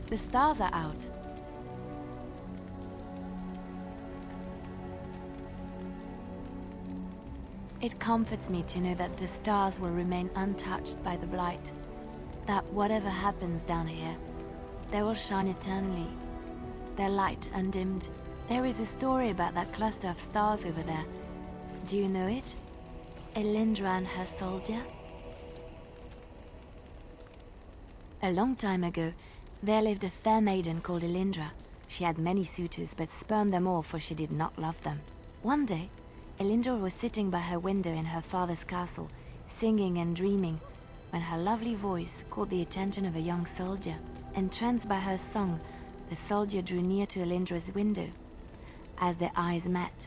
The stars are out. It comforts me to know that the stars will remain untouched by the blight, that whatever happens down here, they will shine eternally, their light undimmed. There is a story about that cluster of stars over there. Do you know it? Elindra and her soldier? A long time ago, there lived a fair maiden called Elindra. She had many suitors, but spurned them all, for she did not love them. One day, Elindra was sitting by her window in her father's castle, singing and dreaming, when her lovely voice caught the attention of a young soldier. Entranced by her song, the soldier drew near to Elindra's window. As their eyes met,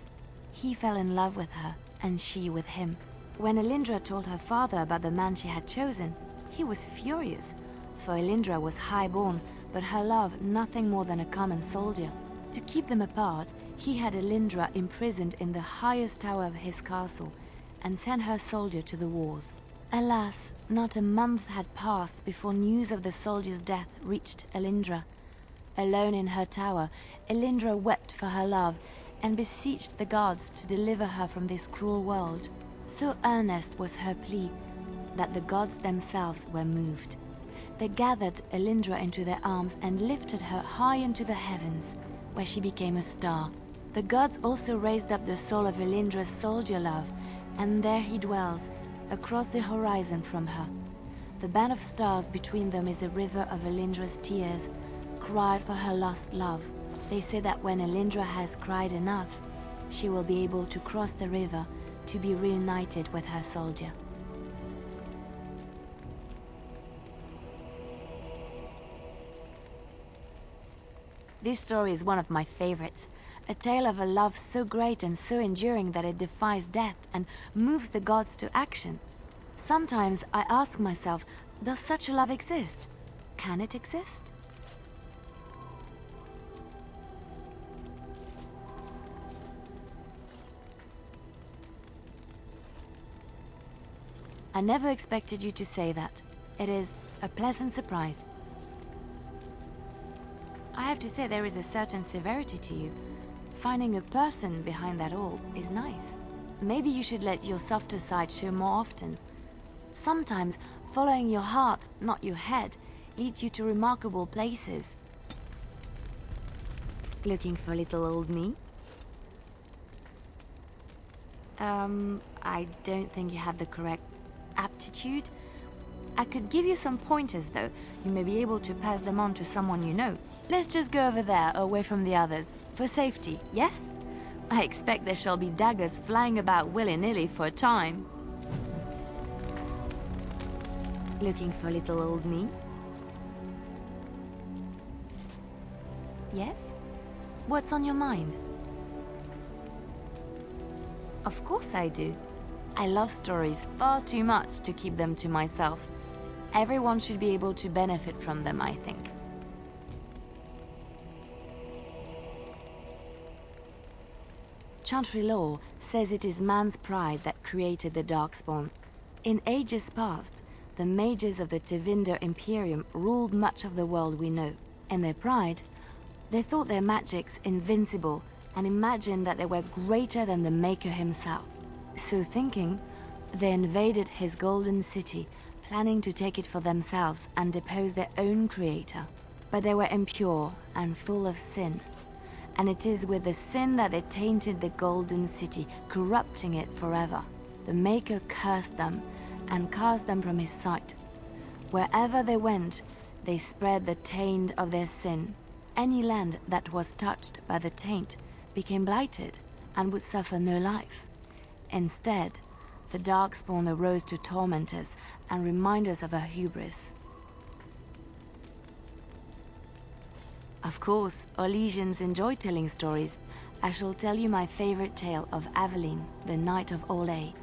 he fell in love with her, and she with him. When Elindra told her father about the man she had chosen, he was furious, for Elindra was high-born, but her love nothing more than a common soldier. To keep them apart, he had Elindra imprisoned in the highest tower of his castle, and sent her soldier to the wars. Alas, not a month had passed before news of the soldier's death reached Elindra. Alone in her tower, Elindra wept for her love, and beseeched the gods to deliver her from this cruel world. So earnest was her plea, that the gods themselves were moved. They gathered Elindra into their arms and lifted her high into the heavens, where she became a star. The gods also raised up the soul of Elindra's soldier love, and there he dwells, across the horizon from her. The band of stars between them is a river of Elindra's tears, cried for her lost love. They say that when Elindra has cried enough, she will be able to cross the river to be reunited with her soldier. This story is one of my favorites, a tale of a love so great and so enduring that it defies death and moves the gods to action. Sometimes I ask myself, does such a love exist? Can it exist? I never expected you to say that. It is a pleasant surprise. I have to say there is a certain severity to you. Finding a person behind that all is nice. Maybe you should let your softer side show more often. Sometimes following your heart, not your head, leads you to remarkable places. Looking for little old me? I don't think you have the correct aptitude. I could give you some pointers though. You may be able to pass them on to someone you know. Let's just go over there, away from the others. For safety, yes? I expect there shall be daggers flying about willy-nilly for a time. Looking for little old me? Yes? What's on your mind? Of course I do. I love stories far too much to keep them to myself. Everyone should be able to benefit from them, I think. Chantry law says it is man's pride that created the Darkspawn. In ages past, the mages of the Tevinder Imperium ruled much of the world we know. In their pride, they thought their magics invincible and imagined that they were greater than the Maker himself. So thinking, they invaded his golden city, planning to take it for themselves and depose their own creator. But they were impure and full of sin, and it is with the sin that they tainted the golden city, corrupting it forever. The Maker cursed them and cast them from his sight. Wherever they went, they spread the taint of their sin. Any land that was touched by the taint became blighted and would suffer no life. Instead, the Darkspawn arose to torment us and remind us of our hubris. Of course, Orlesians enjoy telling stories. I shall tell you my favorite tale of Aveline, the Knight of Olay.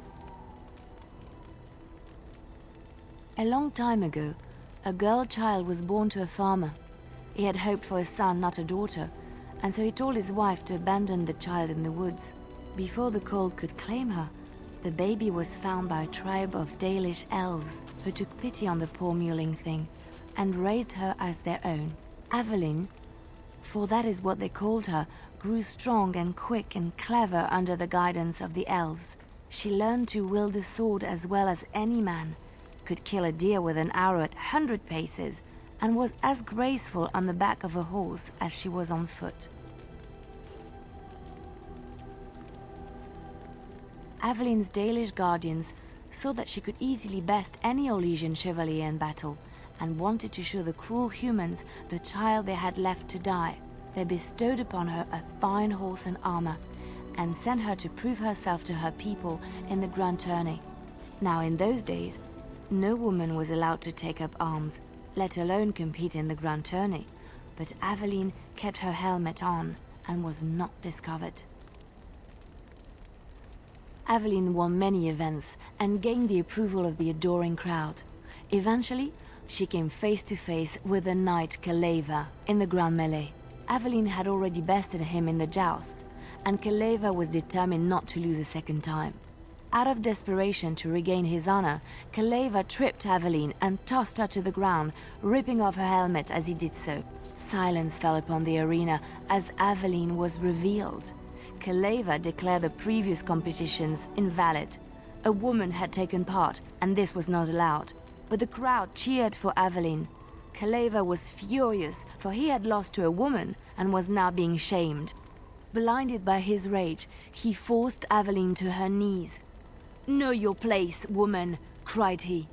A long time ago, a girl child was born to a farmer. He had hoped for a son, not a daughter, and so he told his wife to abandon the child in the woods. Before the cold could claim her, the baby was found by a tribe of Dalish elves who took pity on the poor mewling thing and raised her as their own. Aveline, for that is what they called her, grew strong and quick and clever under the guidance of the elves. She learned to wield the sword as well as any man, could kill a deer with an arrow at 100 paces, and was as graceful on the back of a horse as she was on foot. Aveline's Dalish guardians saw that she could easily best any Orlesian chevalier in battle, and wanted to show the cruel humans the child they had left to die. They bestowed upon her a fine horse and armor, and sent her to prove herself to her people in the grand tourney. Now in those days, no woman was allowed to take up arms, let alone compete in the grand tourney, but Aveline kept her helmet on and was not discovered. Aveline won many events and gained the approval of the adoring crowd. Eventually, she came face to face with the knight Kaleva in the grand melee. Aveline had already bested him in the joust, and Kaleva was determined not to lose a second time. Out of desperation to regain his honor, Kaleva tripped Aveline and tossed her to the ground, ripping off her helmet as he did so. Silence fell upon the arena as Aveline was revealed. Kaleva declared the previous competitions invalid. A woman had taken part, and this was not allowed. But the crowd cheered for Aveline. Kaleva was furious, for he had lost to a woman and was now being shamed. Blinded by his rage, he forced Aveline to her knees. "Know your place, woman," cried he,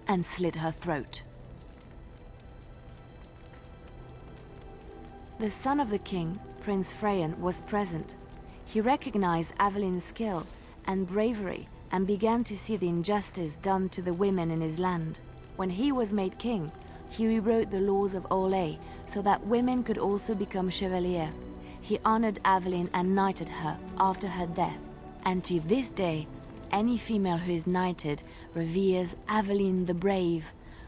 and slit her throat. The son of the king, Prince Freyan, was present. He recognized Aveline's skill and bravery and began to see the injustice done to the women in his land. When he was made king, he rewrote the laws of Orlais so that women could also become chevalier. He honored Aveline and knighted her after her death, and to this day, any female who is knighted reveres Aveline the Brave,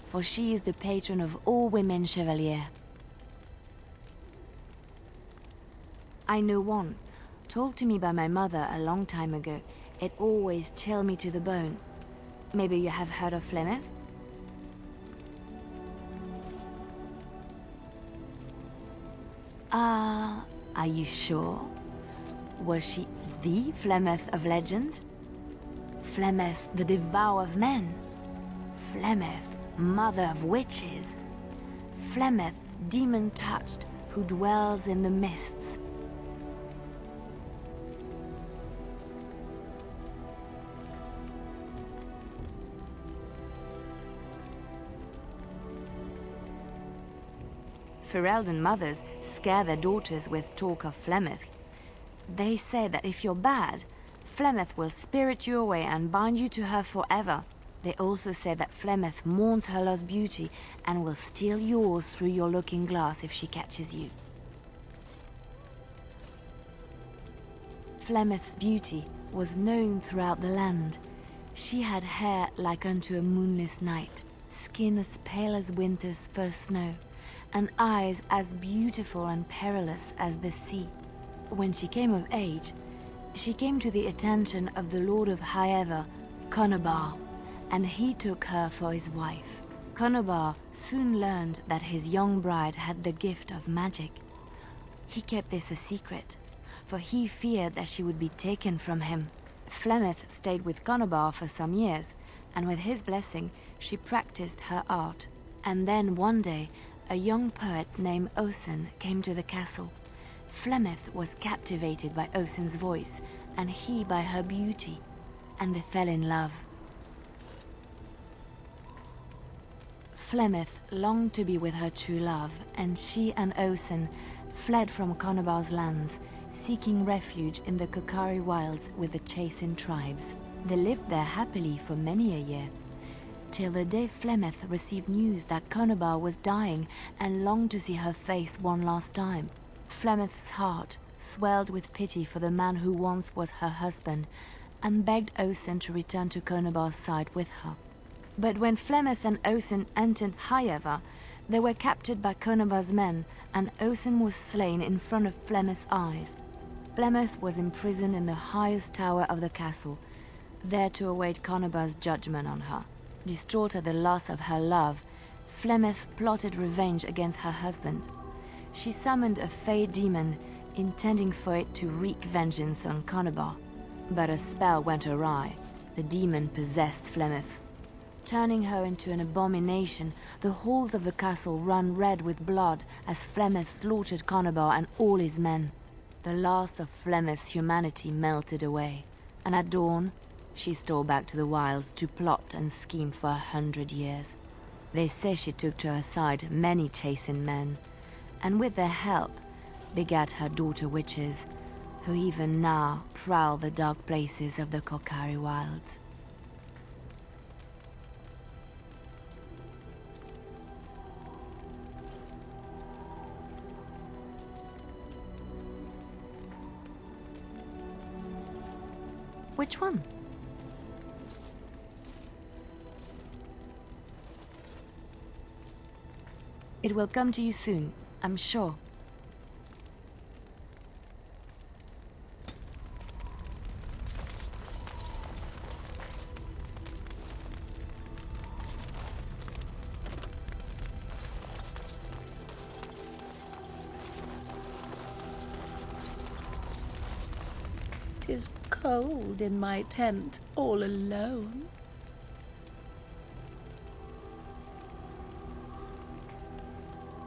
for she is the patron of all women chevalier. I know one, told to me by my mother a long time ago. It always chilled me to the bone. Maybe you have heard of Flemeth? Are you sure? Was she the Flemeth of legend? Flemeth, the devourer of men? Flemeth, mother of witches? Flemeth, demon-touched, who dwells in the mists? Ferelden mothers scare their daughters with talk of Flemeth. They say that if you're bad, Flemeth will spirit you away and bind you to her forever. They also say that Flemeth mourns her lost beauty and will steal yours through your looking glass if she catches you. Flemeth's beauty was known throughout the land. She had hair like unto a moonless night, skin as pale as winter's first snow, and eyes as beautiful and perilous as the sea. When she came of age, she came to the attention of the Lord of Haever, Conobar, and he took her for his wife. Conobar soon learned that his young bride had the gift of magic. He kept this a secret, for he feared that she would be taken from him. Flemeth stayed with Conobar for some years, and with his blessing, she practiced her art. And then one day, a young poet named Osen came to the castle. Flemeth was captivated by Osen's voice, and he by her beauty, and they fell in love. Flemeth longed to be with her true love, and she and Osen fled from Conobar's lands, seeking refuge in the Kokari wilds with the Chasing tribes. They lived there happily for many a year, till the day Flemeth received news that Conobar was dying and longed to see her face one last time. Flemeth's heart swelled with pity for the man who once was her husband, and begged Osen to return to Conobar's side with her. But when Flemeth and Osen entered Haever, they were captured by Conobar's men, and Osen was slain in front of Flemeth's eyes. Flemeth was imprisoned in the highest tower of the castle, there to await Conobar's judgment on her. Distraught at the loss of her love, Flemeth plotted revenge against her husband. She summoned a fey demon, intending for it to wreak vengeance on Conobar. But a spell went awry. The demon possessed Flemeth. Turning her into an abomination, the halls of the castle ran red with blood as Flemeth slaughtered Conobar and all his men. The last of Flemeth's humanity melted away, and at dawn, she stole back to the wilds to plot and scheme for 100 years. They say she took to her side many chastened men, and with their help, begat her daughter witches, who even now prowl the dark places of the Kokari wilds. Which one? It will come to you soon, I'm sure. Tis cold in my tent, all alone.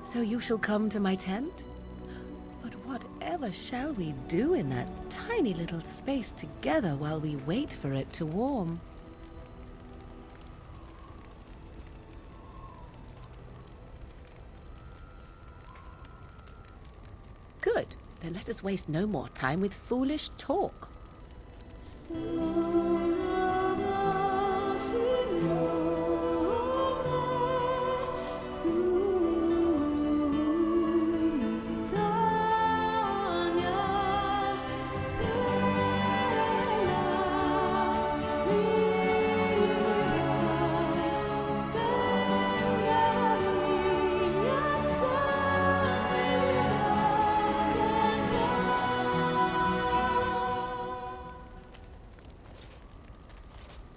So you shall come to my tent? But whatever shall we do in that tiny little space together while we wait for it to warm? Good. Then let us waste no more time with foolish talk.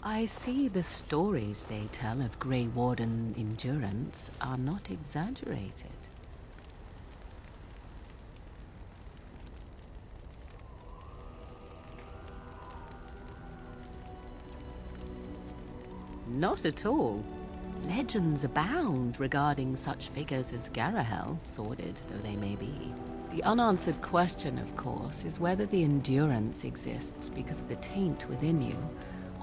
I see the stories they tell of Grey Warden endurance are not exaggerated. Not at all. Legends abound regarding such figures as Garahel, sordid though they may be. The unanswered question, of course, is whether the endurance exists because of the taint within you,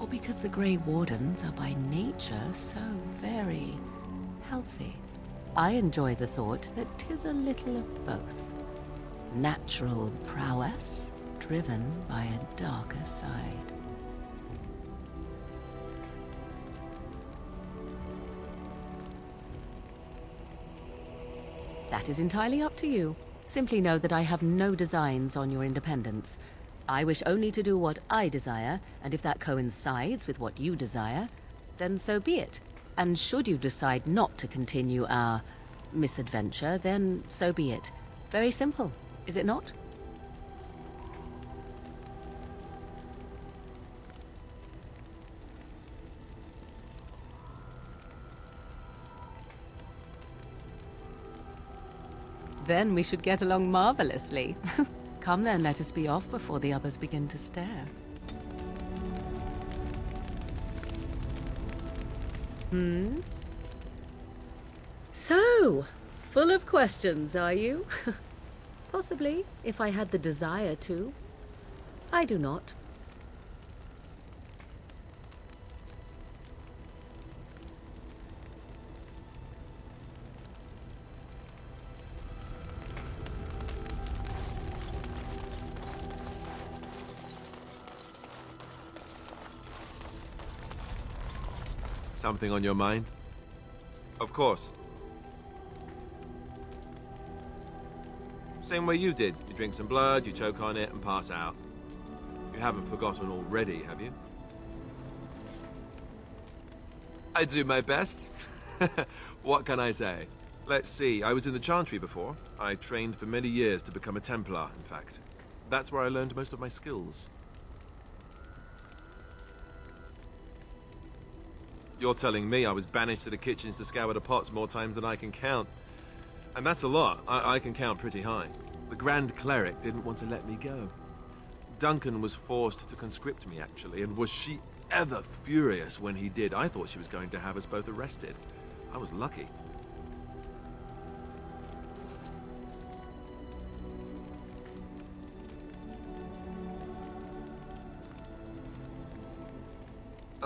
or because the Grey Wardens are by nature so very healthy. I enjoy the thought that 'tis a little of both. Natural prowess, driven by a darker side. That is entirely up to you. Simply know that I have no designs on your independence. I wish only to do what I desire, and if that coincides with what you desire, then so be it. And should you decide not to continue our misadventure, then so be it. Very simple, is it not? Then we should get along marvelously. Come then, let us be off before the others begin to stare. So, full of questions, are you? Possibly, if I had the desire to. I do not. Something on your mind? Of course. Same way you did. You drink some blood, you choke on it, and pass out. You haven't forgotten already, have you? I do my best. What can I say? Let's see, I was in the Chantry before. I trained for many years to become a Templar, in fact. That's where I learned most of my skills. You're telling me I was banished to the kitchens to scour the pots more times than I can count. And that's a lot. I can count pretty high. The Grand Cleric didn't want to let me go. Duncan was forced to conscript me, actually, and was she ever furious when he did. I thought she was going to have us both arrested. I was lucky.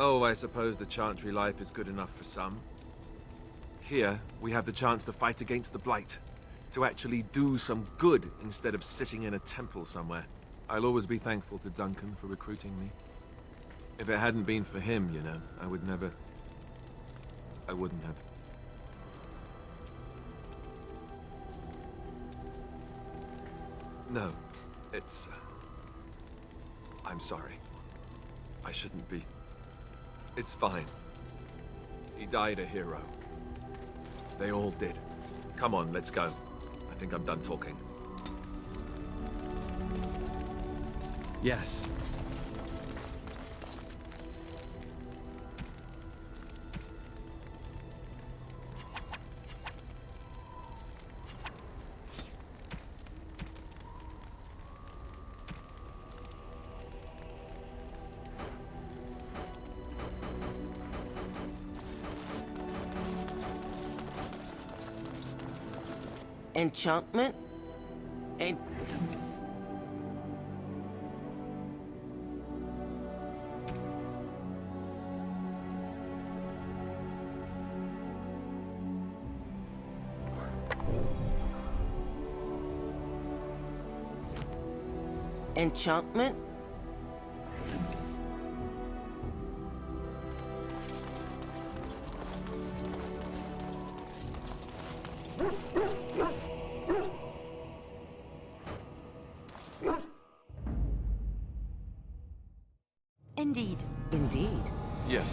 Oh, I suppose the Chantry life is good enough for some. Here, we have the chance to fight against the Blight. To actually do some good instead of sitting in a temple somewhere. I'll always be thankful to Duncan for recruiting me. If it hadn't been for him, you know, I wouldn't have. No, it's... I'm sorry. I shouldn't be... It's fine. He died a hero. They all did. Come on, let's go. I think I'm done talking. Yes. Enchantment? Enchantment? Indeed. Indeed. Yes.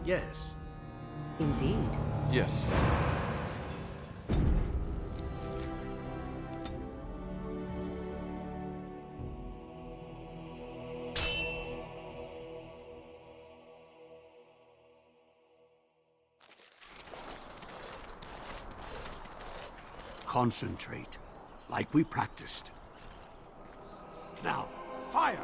Yes. Indeed. Yes. Concentrate, like we practiced. Now, fire!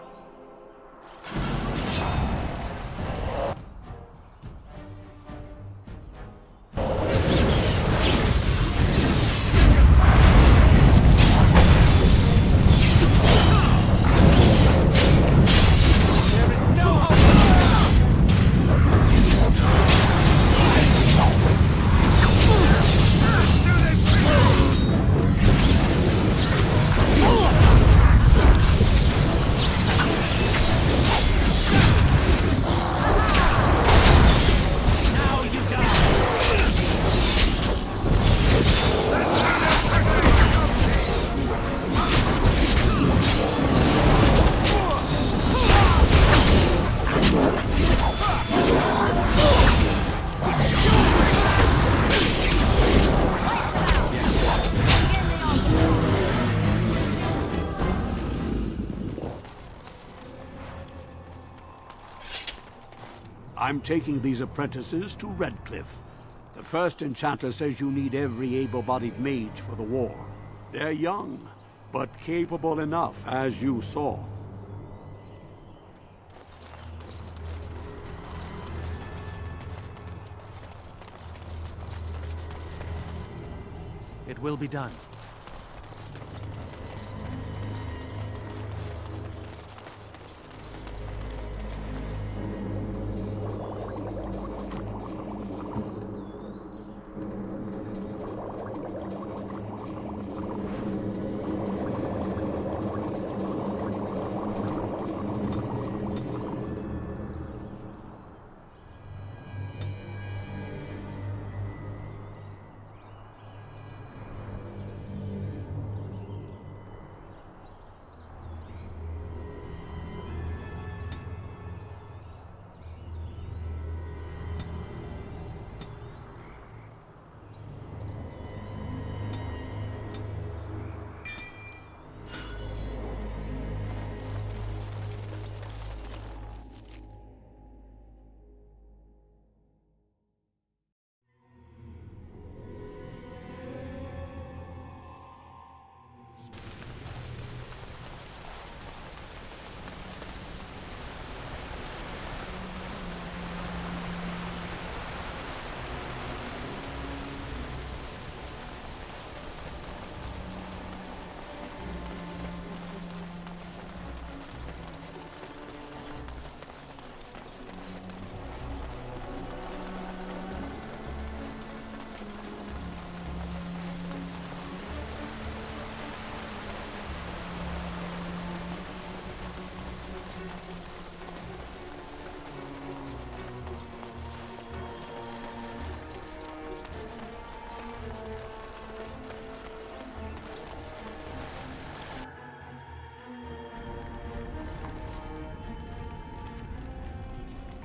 I'm taking these apprentices to Redcliffe. The first enchanter says you need every able-bodied mage for the war. They're young, but capable enough, as you saw. It will be done.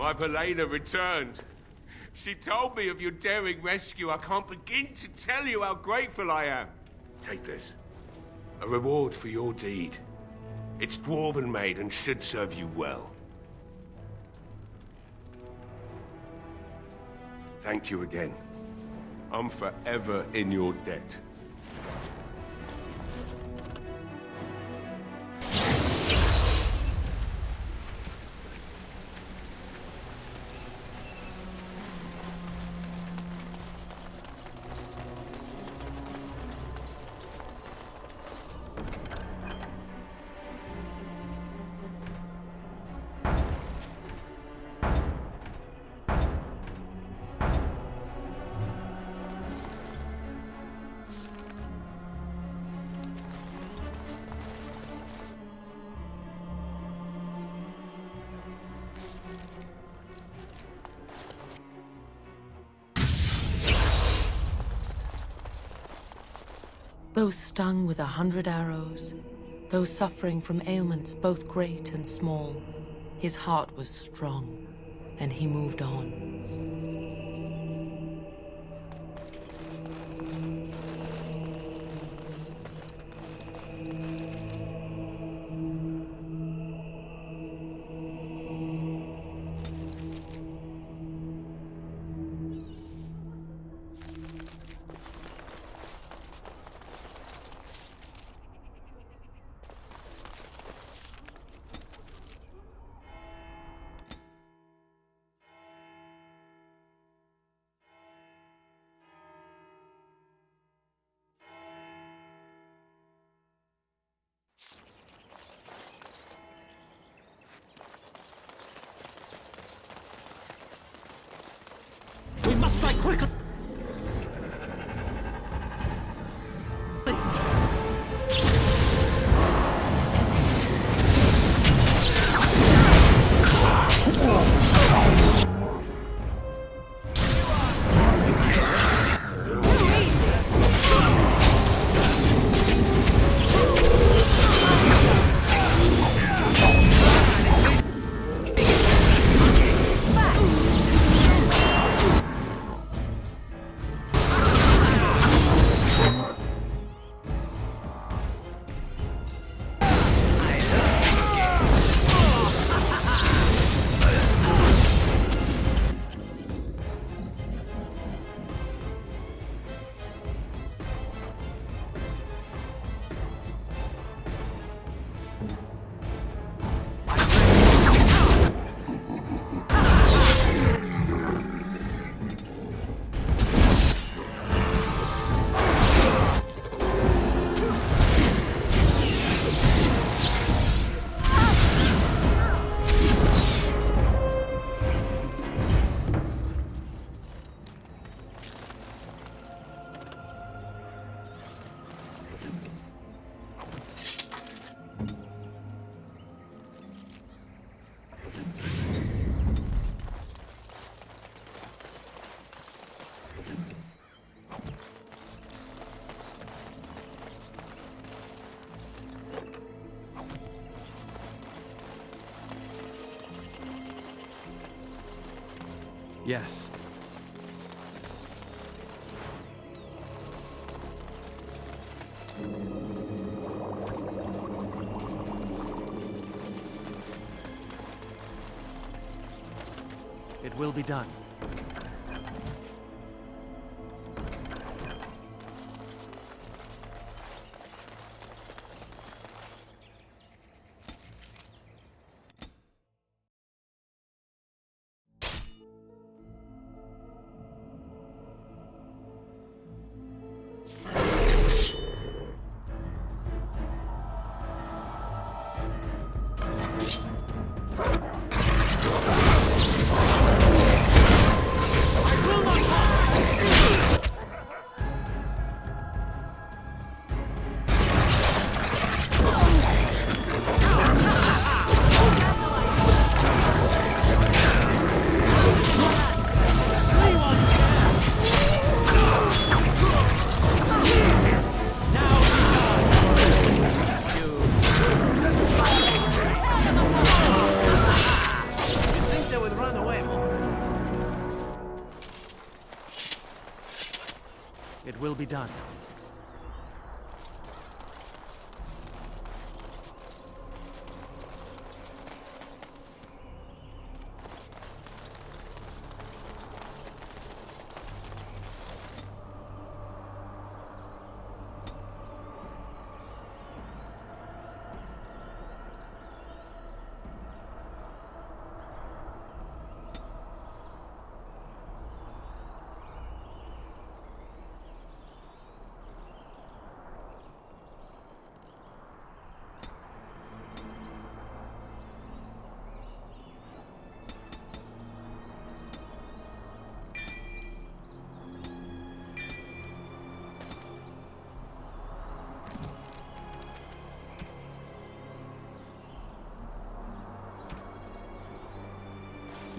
My Velena returned. She told me of your daring rescue. I can't begin to tell you how grateful I am. Take this. A reward for your deed. It's dwarven made and should serve you well. Thank you again. I'm forever in your debt. Those stung with 100 arrows, those suffering from ailments both great and small, his heart was strong, and he moved on. We must strike quickly! Yes. It will be done.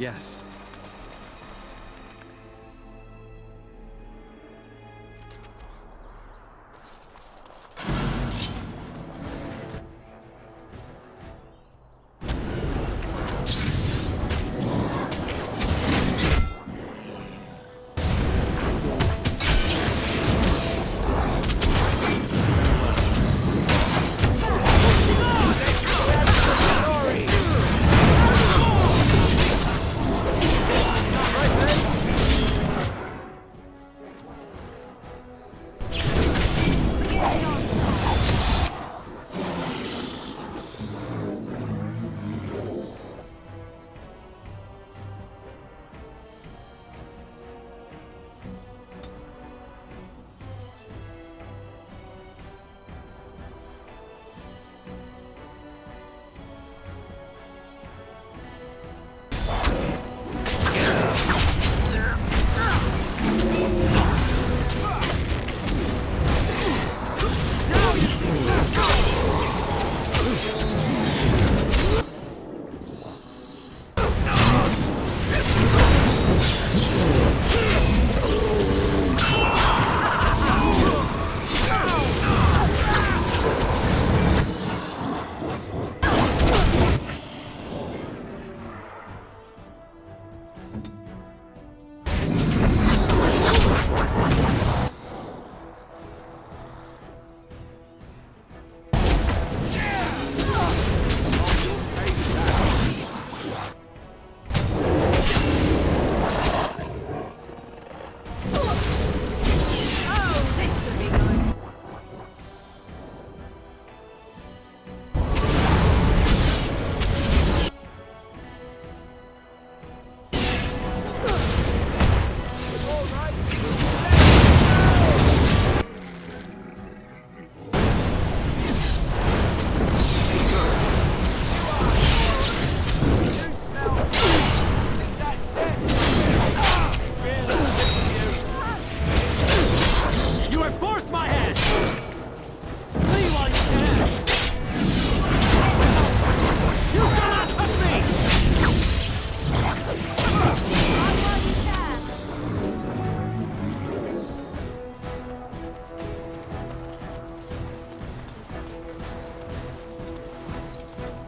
Yes.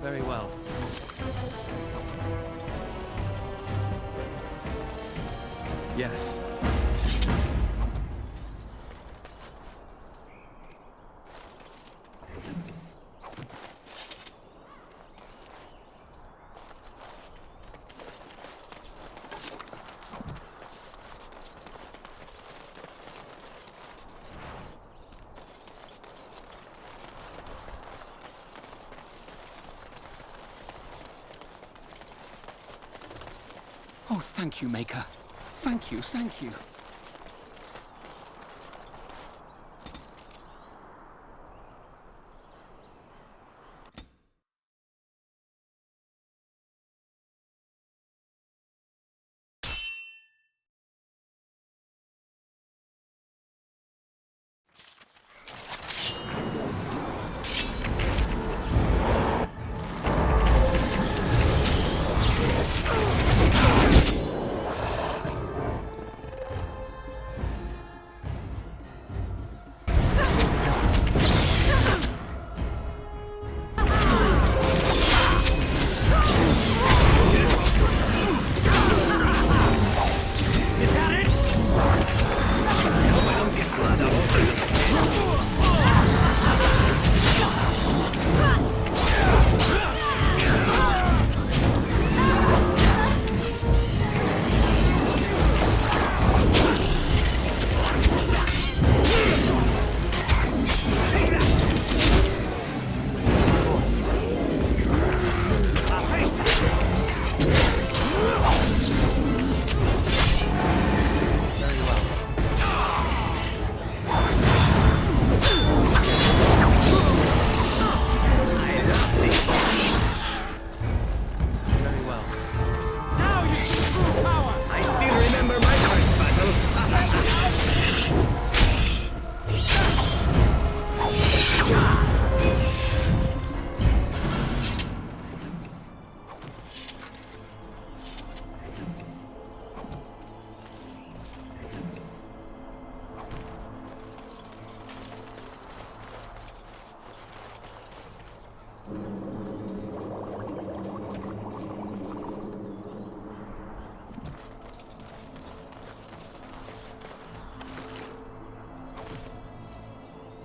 Very well. Yes. Oh, thank you, Maker. Thank you, thank you.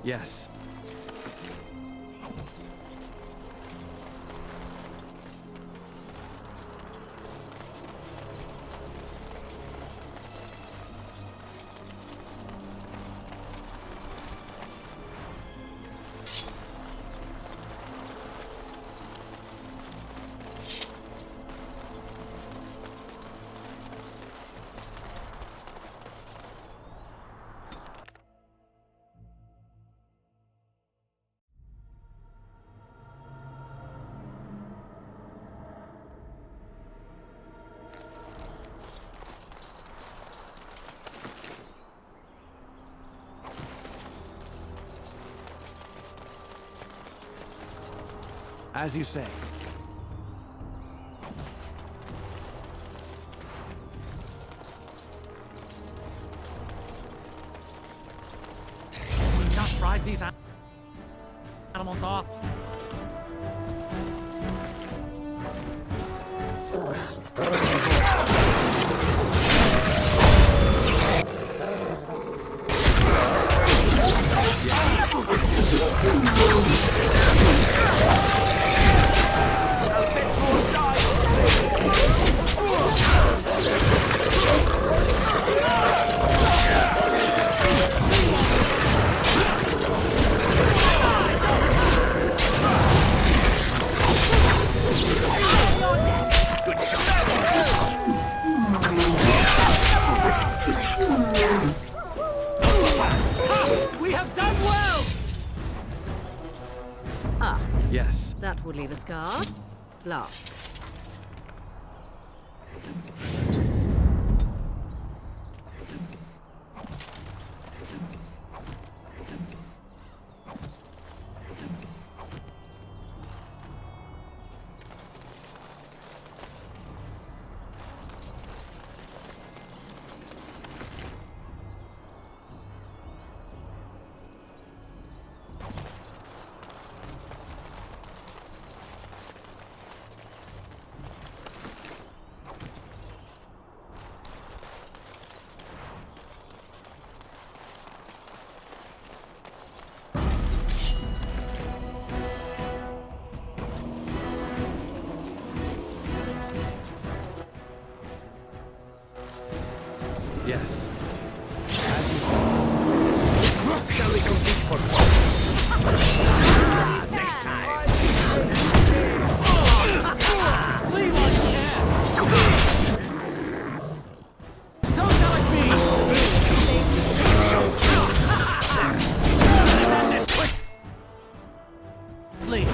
Yes. As you say. Just ride these animals off. We have done well! Ah, Yes. that would leave us guard. Last. Yes. Shall we compete for once? Next time. Leave on care. So shall it be. Send this quick. Please.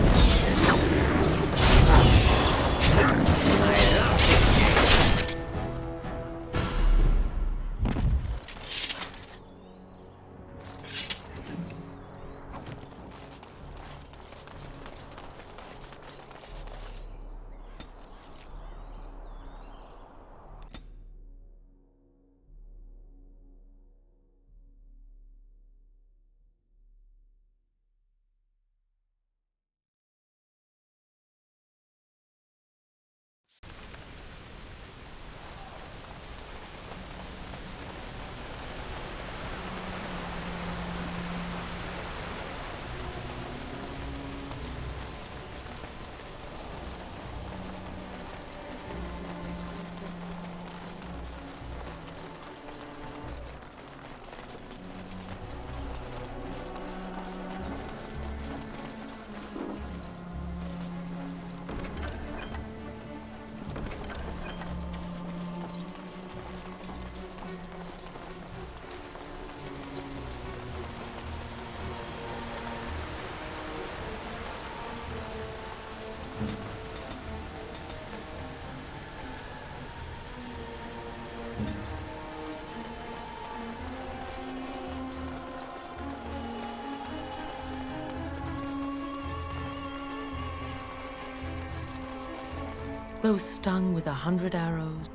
Though stung with 100 arrows,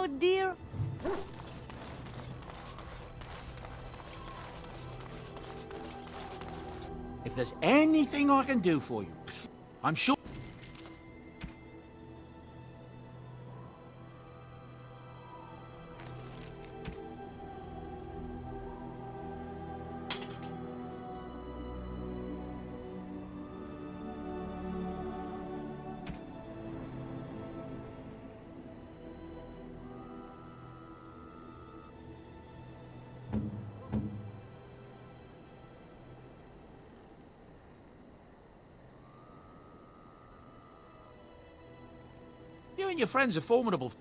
now, dear? If there's anything I can do for you, I'm sure. You and your friends are formidable.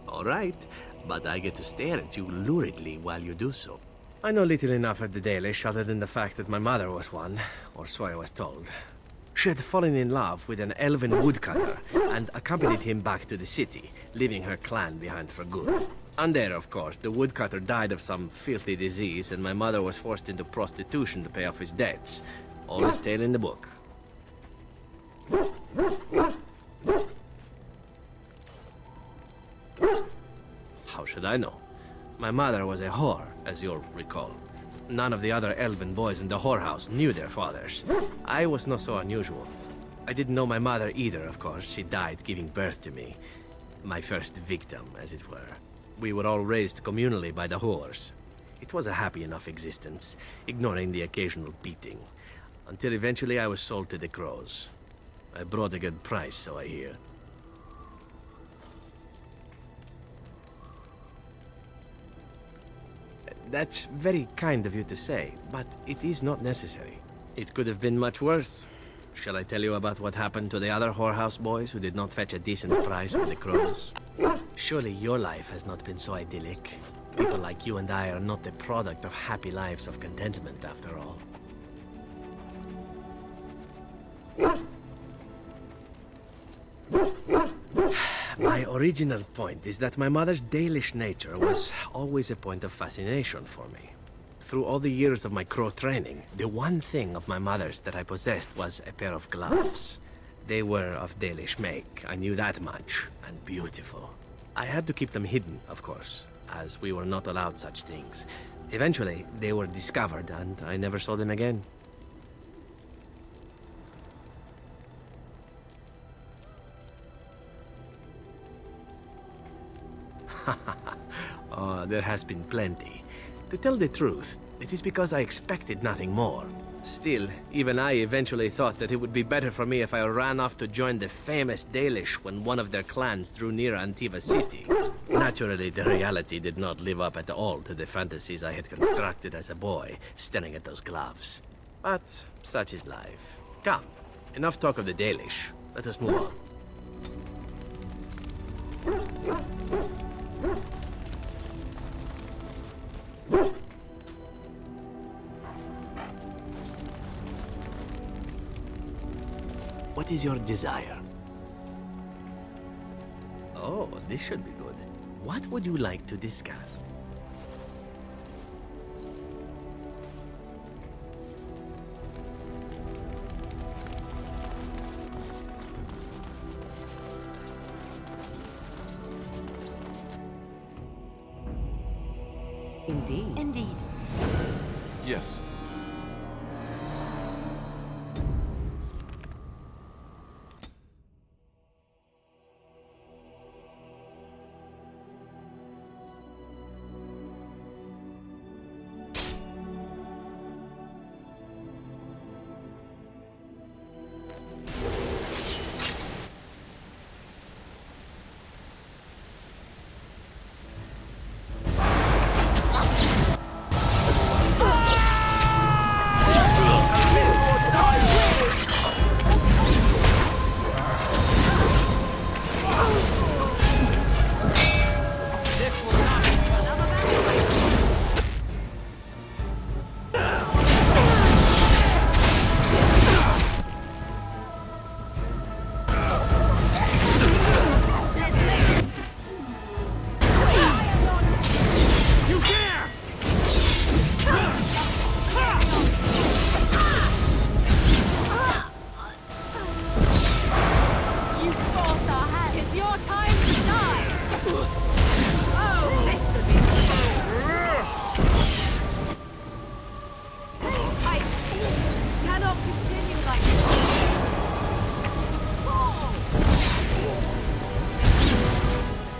All right, but I get to stare at you luridly while you do so. I know little enough of the Dalish other than the fact that my mother was one, or so I was told. She had fallen in love with an elven woodcutter and accompanied him back to the city, leaving her clan behind for good. And there, of course, the woodcutter died of some filthy disease and my mother was forced into prostitution to pay off his debts. All is tale in the book. How should I know? My mother was a whore, as you'll recall. None of the other elven boys in the whorehouse knew their fathers. I was not so unusual. I didn't know my mother either, of course. She died giving birth to me. My first victim, as it were. We were all raised communally by the whores. It was a happy enough existence, ignoring the occasional beating. Until eventually I was sold to the crows. I brought a good price, so I hear. That's very kind of you to say, but it is not necessary. It could have been much worse. Shall I tell you about what happened to the other whorehouse boys who did not fetch a decent price for the crows? Surely your life has not been so idyllic. People like you and I are not the product of happy lives of contentment, after all. My original point is that my mother's Dalish nature was always a point of fascination for me. Through all the years of my crow training, the one thing of my mother's that I possessed was a pair of gloves. They were of Dalish make, I knew that much, and beautiful. I had to keep them hidden, of course, as we were not allowed such things. Eventually, they were discovered, and I never saw them again. Oh, there has been plenty. To tell the truth, it is because I expected nothing more. Still, even I eventually thought that it would be better for me if I ran off to join the famous Dalish when one of their clans drew near Antiva city. Naturally, the reality did not live up at all to the fantasies I had constructed as a boy, staring at those gloves. But such is life. Come, enough talk of the Dalish. Let us move on. What is your desire? Oh, this should be good. What would you like to discuss? Indeed. Indeed. Yes.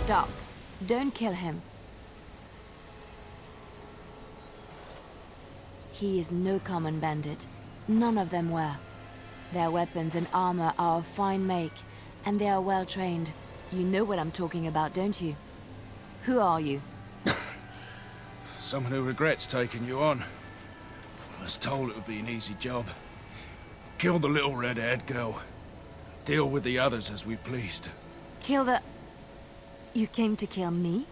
Stop. Don't kill him. He is no common bandit. None of them were. Their weapons and armor are of fine make, and they are well trained. You know what I'm talking about, don't you? Who are you? Someone who regrets taking you on. I was told it would be an easy job. Kill the little red-haired girl. Deal with the others as we pleased. Kill the... You came to kill me?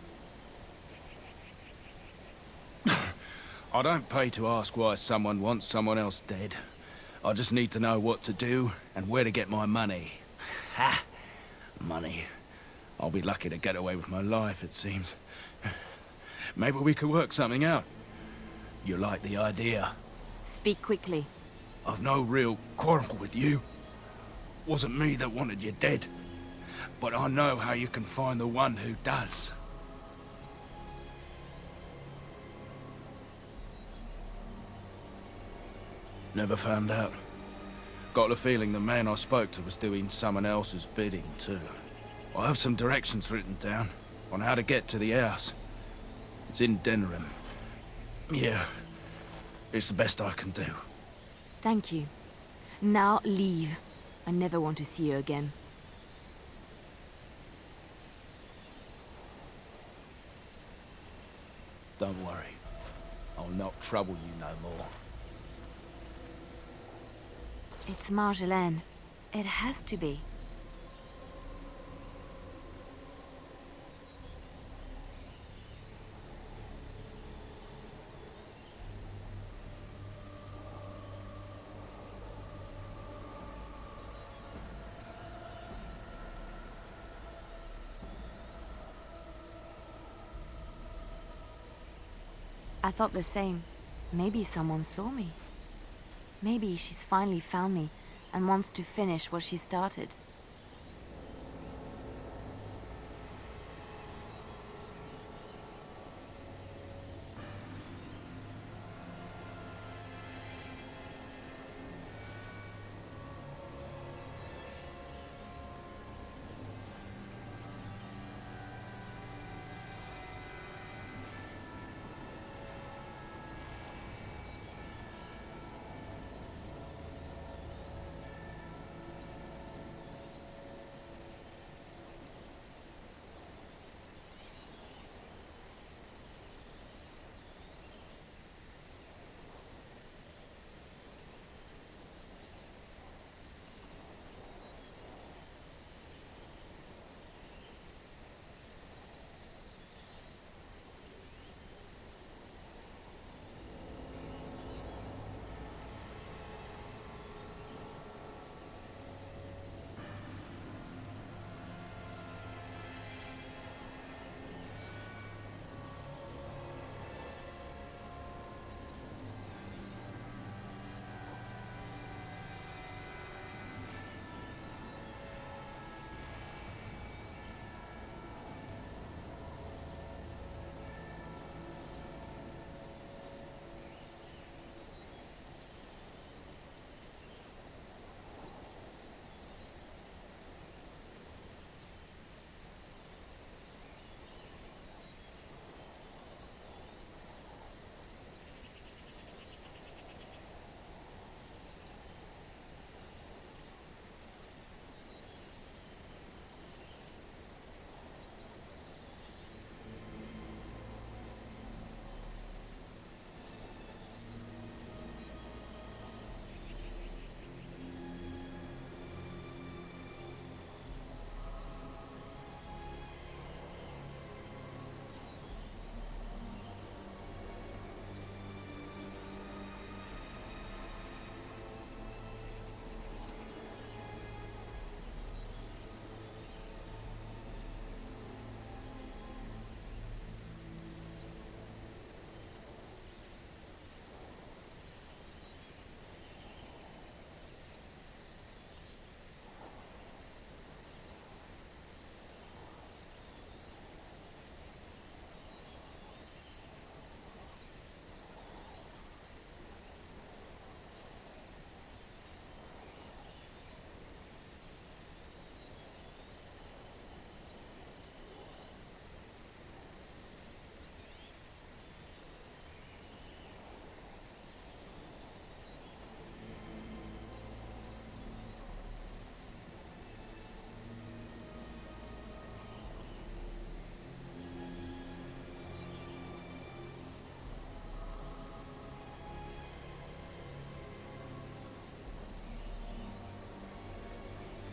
I don't pay to ask why someone wants someone else dead. I just need to know what to do and where to get my money. Ha! Money. I'll be lucky to get away with my life, it seems. Maybe we could work something out. You like the idea? Speak quickly. I've no real quarrel with you. Wasn't me that wanted you dead. But I know how you can find the one who does. Never found out. Got the feeling the man I spoke to was doing someone else's bidding, too. I have some directions written down on how to get to the house. It's in Denrim. Yeah, it's the best I can do. Thank you. Now leave. I never want to see you again. Don't worry. I'll not trouble you no more. It's Marjolaine. It has to be. I thought the same. Maybe someone saw me. Maybe she's finally found me and wants to finish what she started.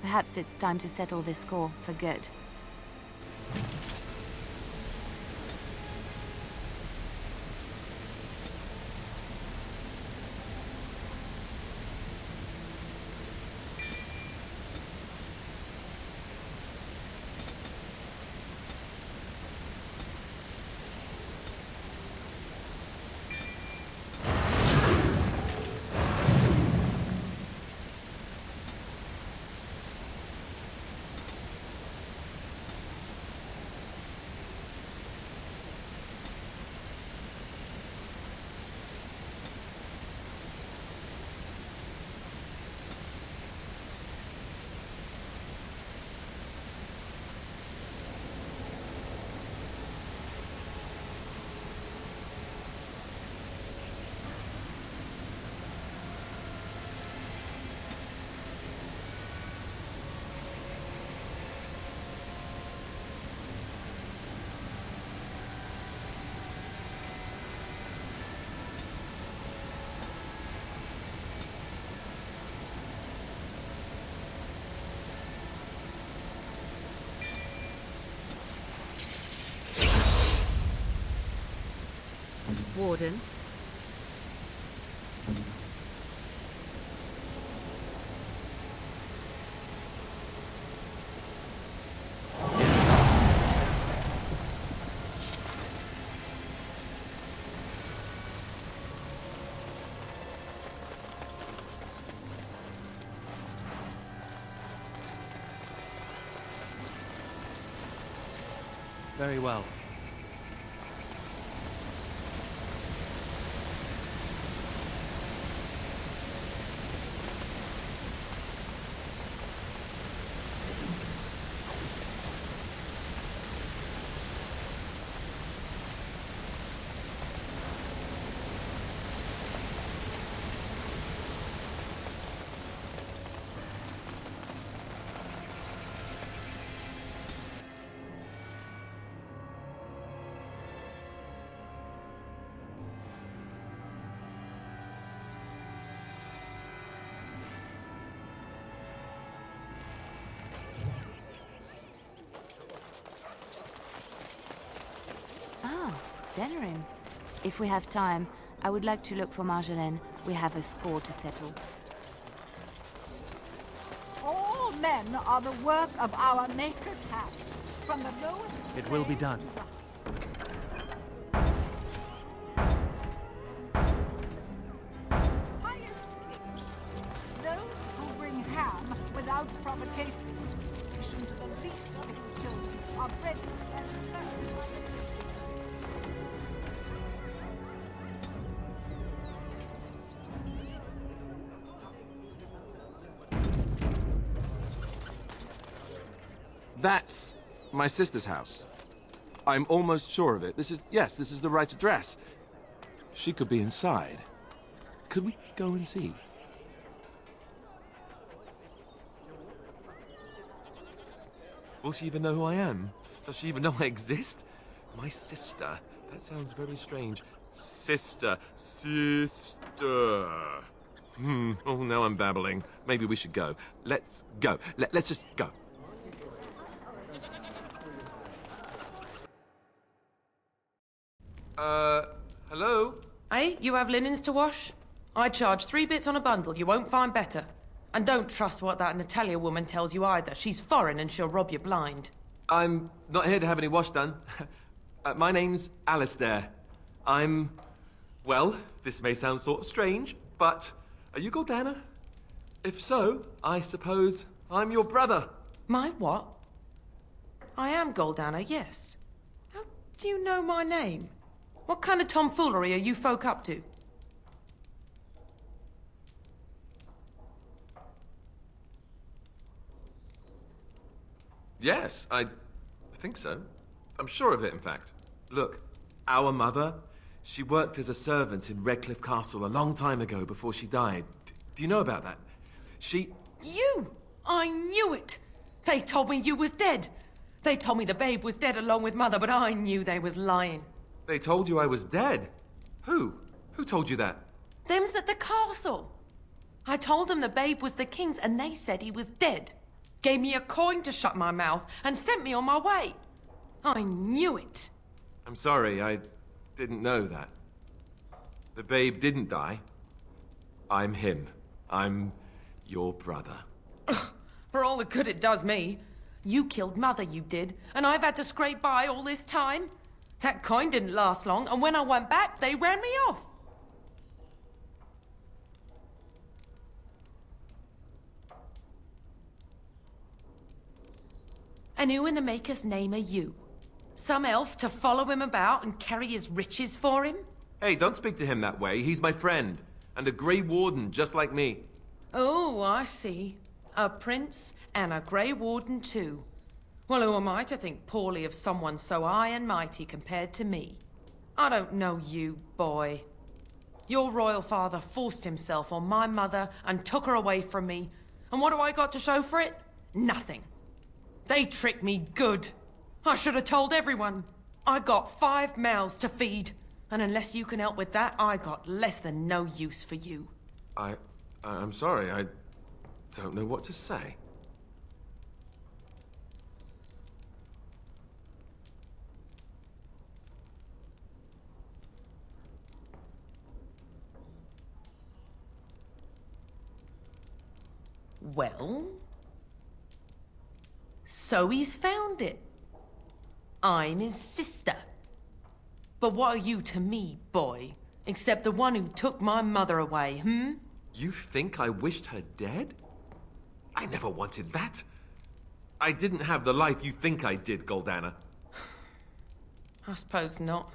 Perhaps it's time to settle this score for good. Warden. Very well. Ah, Denerim. If we have time, I would like to look for Marjolaine. We have a score to settle. All men are the work of our Maker's hand. From the lowest... It will be done. highest king. Those who bring ham without provocation, to the least of his children, are bred and served. That's my sister's house. I'm almost sure of it. This is the right address. She could be inside. Could we go and see? Will she even know who I am? Does she even know I exist? My sister. That sounds very strange. Sister. Oh, now I'm babbling. Maybe we should go. Let's go. Let's just go. Hello? Hey, you have linens to wash? I charge 3 bits on a bundle. You won't find better. And don't trust what that Natalia woman tells you either. She's foreign and she'll rob you blind. I'm not here to have any wash done. My name's Alistair. Well, this may sound sort of strange, but are you Gordana? If so, I suppose I'm your brother. My what? I am Goldana, yes. How do you know my name? What kind of tomfoolery are you folk up to? Yes, I think so. I'm sure of it, in fact. Look, our mother, she worked as a servant in Redcliffe Castle a long time ago before she died. Do you know about that? You! I knew it! They told me you was dead. They told me the babe was dead along with mother, but I knew they was lying. They told you I was dead? Who? Who told you that? Them's at the castle. I told them the babe was the king's and they said he was dead. gave me a coin to shut my mouth, and sent me on my way. I knew it. I'm sorry, I didn't know that. The babe didn't die. I'm him. I'm your brother. For all the good it does me. You killed Mother, you did, and I've had to scrape by all this time. That coin didn't last long, and when I went back, they ran me off. And who in the Maker's name are you? Some elf to follow him about and carry his riches for him? Hey, don't speak to him that way. He's my friend, and a Grey Warden just like me. Oh, I see. A prince and a Grey Warden too. Well, who am I to think poorly of someone so high and mighty compared to me? I don't know you, boy. Your royal father forced himself on my mother and took her away from me. And what do I got to show for it? Nothing. They tricked me good. I should have told everyone. I got 5 mouths to feed. And unless you can help with that, I got less than no use for you. I'm sorry, I don't know what to say. Well? So he's found it. I'm his sister. But what are you to me, boy? Except the one who took my mother away, hmm? You think I wished her dead? I never wanted that. I didn't have the life you think I did, Goldana. I suppose not.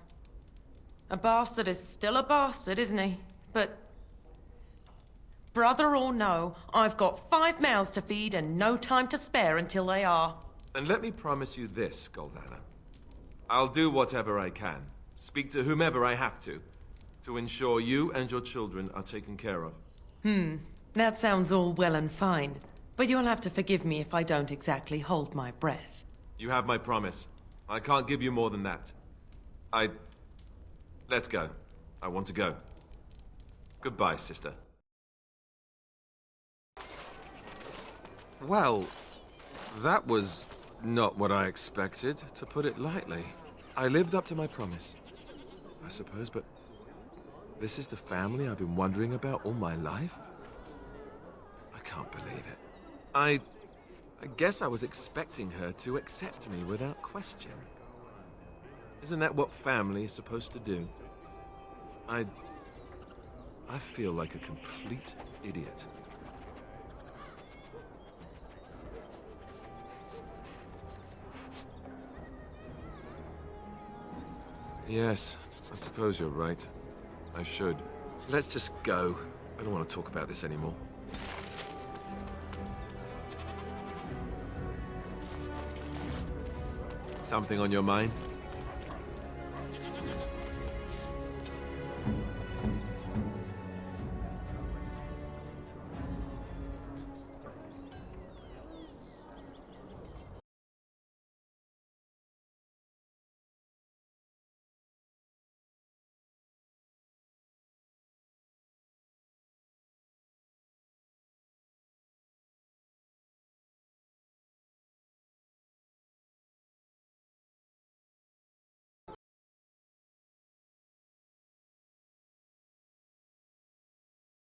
A bastard is still a bastard, isn't he? But... brother or no, I've got 5 mouths to feed and no time to spare until they are. And let me promise you this, Goldana. I'll do whatever I can, speak to whomever I have to ensure you and your children are taken care of. That sounds all well and fine. But you'll have to forgive me if I don't exactly hold my breath. You have my promise. I can't give you more than that. Let's go. I want to go. Goodbye, sister. Well, that was not what I expected, to put it lightly. I lived up to my promise, I suppose, but this is the family I've been wondering about all my life? I can't believe it. I guess I was expecting her to accept me without question. Isn't that what family is supposed to do? I feel like a complete idiot. Yes, I suppose you're right. I should. Let's just go. I don't want to talk about this anymore. Something on your mind?